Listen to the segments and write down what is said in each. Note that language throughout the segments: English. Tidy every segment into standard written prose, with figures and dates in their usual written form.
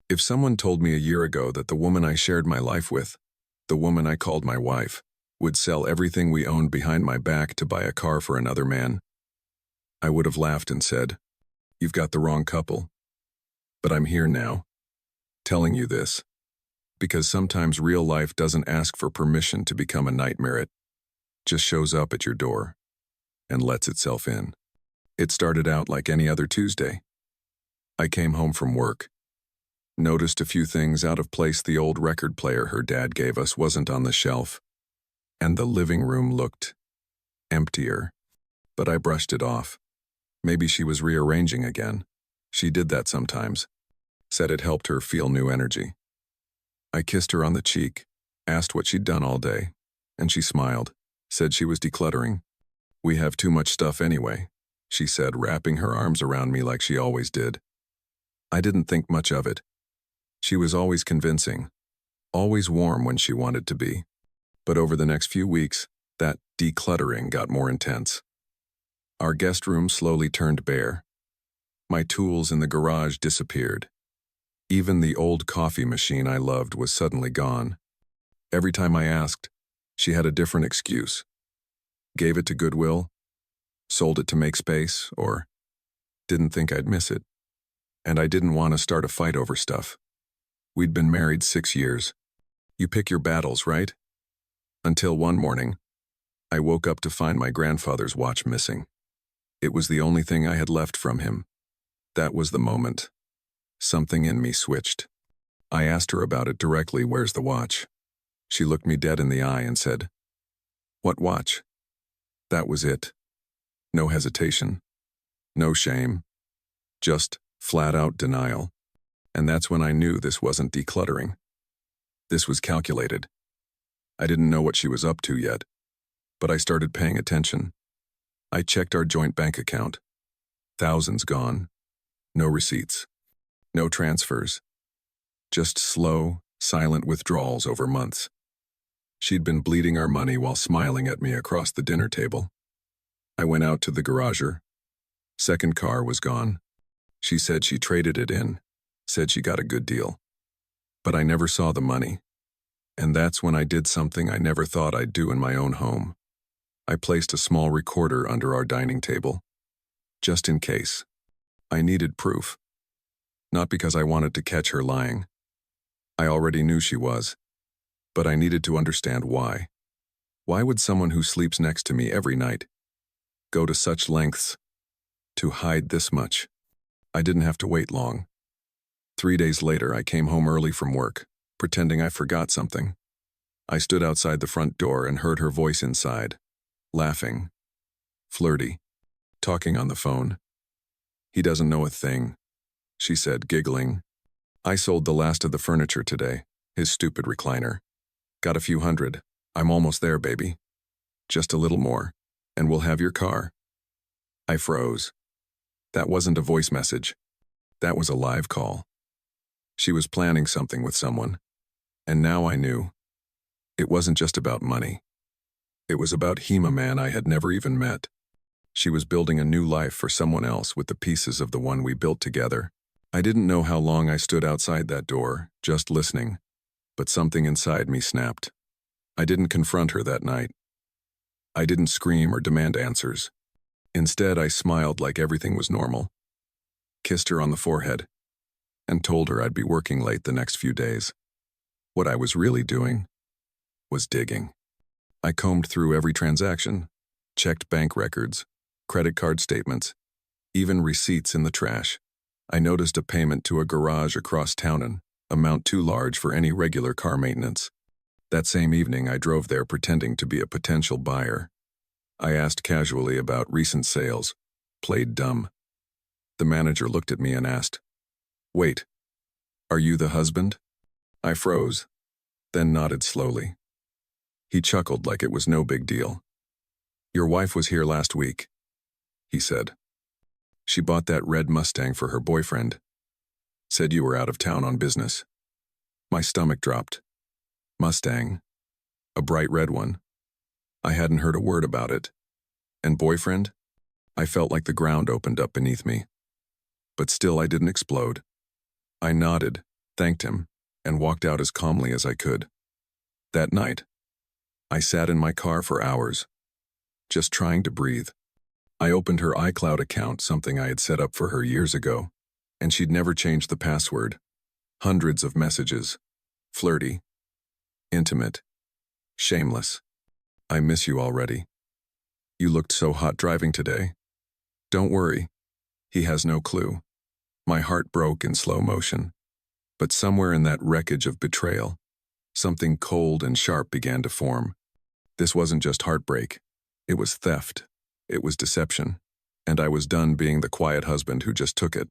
If someone told me a year ago that the woman I shared my life with, the woman I called my wife, would sell everything we owned behind my back to buy a car for another man, I would have laughed and said, "You've got the wrong couple." But I'm here now, telling you this, because sometimes real life doesn't ask for permission to become a nightmare. It just shows up at your door and lets itself in. It started out like any other Tuesday. I came home from work, noticed a few things out of place. The old record player her dad gave us wasn't on the shelf, and the living room looked emptier. But I brushed it off. Maybe she was rearranging again. She did that sometimes. Said it helped her feel new energy. I kissed her on the cheek, asked what she'd done all day, and she smiled, said she was decluttering. "We have too much stuff anyway," she said, wrapping her arms around me like she always did. I didn't think much of it. She was always convincing, always warm when she wanted to be. But over the next few weeks, that decluttering got more intense. Our guest room slowly turned bare. My tools in the garage disappeared. Even the old coffee machine I loved was suddenly gone. Every time I asked, she had a different excuse. Gave it to Goodwill, sold it to make space, or didn't think I'd miss it. And I didn't want to start a fight over stuff. We'd been married 6 years. You pick your battles, right? Until one morning, I woke up to find my grandfather's watch missing. It was the only thing I had left from him. That was the moment. Something in me switched. I asked her about it directly. "Where's the watch?" She looked me dead in the eye and said, "What watch?" That was it. No hesitation. No shame. Just flat-out denial. And that's when I knew this wasn't decluttering. This was calculated. I didn't know what she was up to yet, but I started paying attention. I checked our joint bank account. Thousands gone. No receipts. No transfers. Just slow, silent withdrawals over months. She'd been bleeding our money while smiling at me across the dinner table. I went out to the garager. Second car was gone. She said she traded it in, said she got a good deal. But I never saw the money. And that's when I did something I never thought I'd do in my own home. I placed a small recorder under our dining table. Just in case. I needed proof. Not because I wanted to catch her lying. I already knew she was. But I needed to understand why. Why would someone who sleeps next to me every night go to such lengths to hide this much? I didn't have to wait long. 3 days later, I came home early from work, pretending I forgot something. I stood outside the front door and heard her voice inside, laughing, flirty, talking on the phone. "He doesn't know a thing," she said, giggling. "I sold the last of the furniture today, his stupid recliner. Got a few hundred. I'm almost there, baby. Just a little more, and we'll have your car." I froze. That wasn't a voice message. That was a live call. She was planning something with someone, and now I knew. It wasn't just about money. It was about him, a man I had never even met. She was building a new life for someone else with the pieces of the one we built together. I didn't know how long I stood outside that door, just listening, but something inside me snapped. I didn't confront her that night. I didn't scream or demand answers. Instead, I smiled like everything was normal, kissed her on the forehead, and told her I'd be working late the next few days. What I was really doing was digging. I combed through every transaction, checked bank records, credit card statements, even receipts in the trash. I noticed a payment to a garage across town, an amount too large for any regular car maintenance. That same evening, I drove there pretending to be a potential buyer. I asked casually about recent sales, played dumb. The manager looked at me and asked, "Wait, are you the husband?" I froze, then nodded slowly. He chuckled like it was no big deal. "Your wife was here last week," he said. "She bought that red Mustang for her boyfriend. Said you were out of town on business." My stomach dropped. Mustang. A bright red one. I hadn't heard a word about it. And boyfriend? I felt like the ground opened up beneath me. But still I didn't explode. I nodded, thanked him, and walked out as calmly as I could. That night, I sat in my car for hours, just trying to breathe. I opened her iCloud account, something I had set up for her years ago, and she'd never changed the password. Hundreds of messages. Flirty. Intimate. Shameless. I miss you already. You looked so hot driving today. Don't worry. He has no clue. My heart broke in slow motion. But somewhere in that wreckage of betrayal, something cold and sharp began to form. This wasn't just heartbreak. It was theft. It was deception. And I was done being the quiet husband who just took it.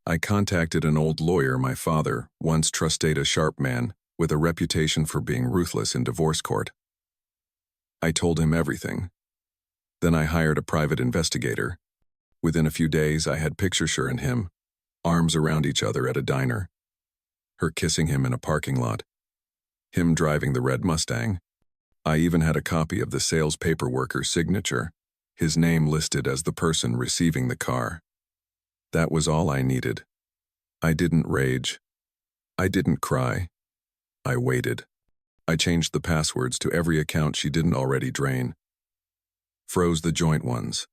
I contacted an old lawyer my father once trusted, a sharp man with a reputation for being ruthless in divorce court. I told him everything. Then I hired a private investigator. Within a few days, I had pictures her and him, arms around each other at a diner. Her kissing him in a parking lot. Him driving the red Mustang. I even had a copy of the sales paperworker's signature, his name listed as the person receiving the car. That was all I needed. I didn't rage. I didn't cry. I waited. I changed the passwords to every account she didn't already drain. Froze the joint ones.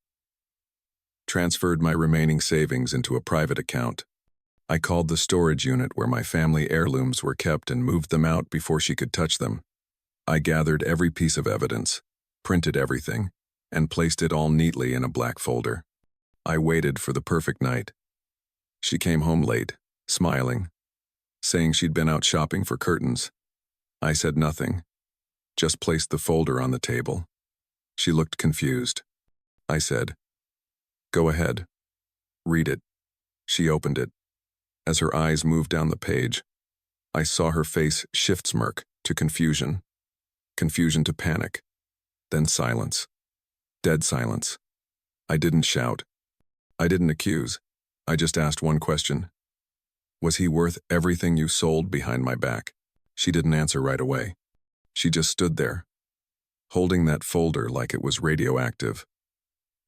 Transferred my remaining savings into a private account. I called the storage unit where my family heirlooms were kept and moved them out before she could touch them. I gathered every piece of evidence, printed everything, and placed it all neatly in a black folder. I waited for the perfect night. She came home late, smiling, saying she'd been out shopping for curtains. I said nothing, just placed the folder on the table. She looked confused. I said, "Go ahead. Read it." She opened it. As her eyes moved down the page, I saw her face shift smirk to confusion. Confusion to panic. Then silence. Dead silence. I didn't shout. I didn't accuse. I just asked one question. Was he worth everything you sold behind my back? She didn't answer right away. She just stood there, holding that folder like it was radioactive,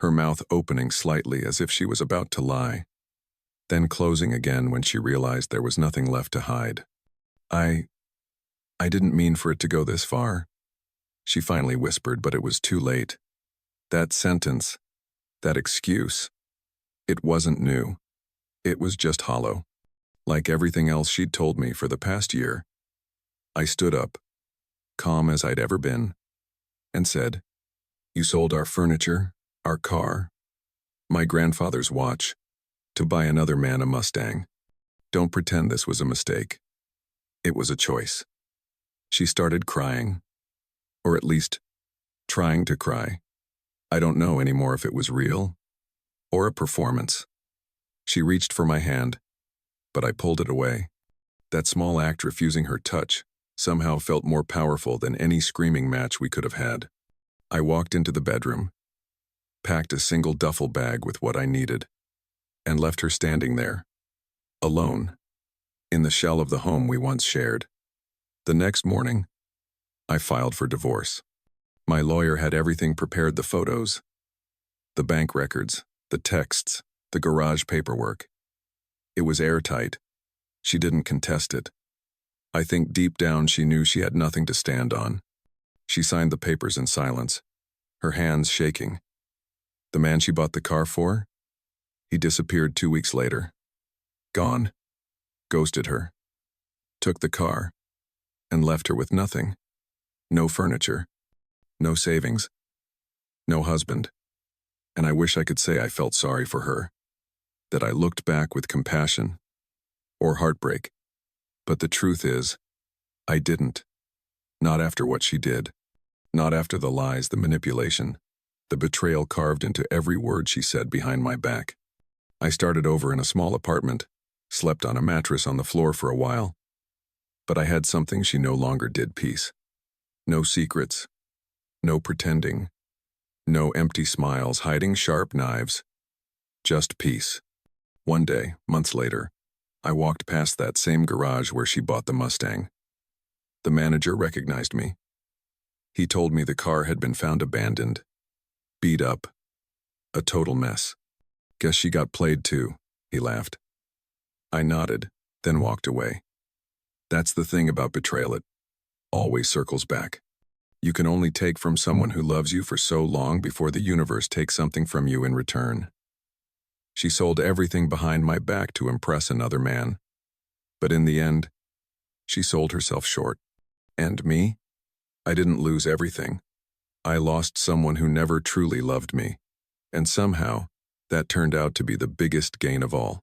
her mouth opening slightly as if she was about to lie, then closing again when she realized there was nothing left to hide. I didn't mean for it to go this far, she finally whispered, but it was too late. That sentence, that excuse, it wasn't new. It was just hollow, like everything else she'd told me for the past year. I stood up, calm as I'd ever been, and said, "You sold our furniture, our car, my grandfather's watch, to buy another man a Mustang. Don't pretend this was a mistake. It was a choice." She started crying, or at least trying to cry. I don't know anymore if it was real or a performance. She reached for my hand, but I pulled it away. That small act, refusing her touch, somehow felt more powerful than any screaming match we could have had. I walked into the bedroom, packed a single duffel bag with what I needed, and left her standing there, alone, in the shell of the home we once shared. The next morning, I filed for divorce. My lawyer had everything prepared: the photos, the bank records, the texts, the garage paperwork. It was airtight. She didn't contest it. I think deep down she knew she had nothing to stand on. She signed the papers in silence, her hands shaking. The man she bought the car for? He disappeared 2 weeks later. Gone. Ghosted her. Took the car. And left her with nothing. No furniture. No savings. No husband. And I wish I could say I felt sorry for her, that I looked back with compassion or heartbreak. But the truth is, I didn't. Not after what she did. Not after the lies, the manipulation, the betrayal carved into every word she said behind my back. I started over in a small apartment, slept on a mattress on the floor for a while. But I had something she no longer did: peace. No secrets. No pretending. No empty smiles hiding sharp knives. Just peace. One day, months later, I walked past that same garage where she bought the Mustang. The manager recognized me. He told me the car had been found abandoned, beat up, a total mess. "Guess she got played too," he laughed. I nodded, then walked away. That's the thing about betrayal, it always circles back. You can only take from someone who loves you for so long before the universe takes something from you in return. She sold everything behind my back to impress another man. But in the end, she sold herself short. And me? I didn't lose everything. I lost someone who never truly loved me. And somehow, that turned out to be the biggest gain of all.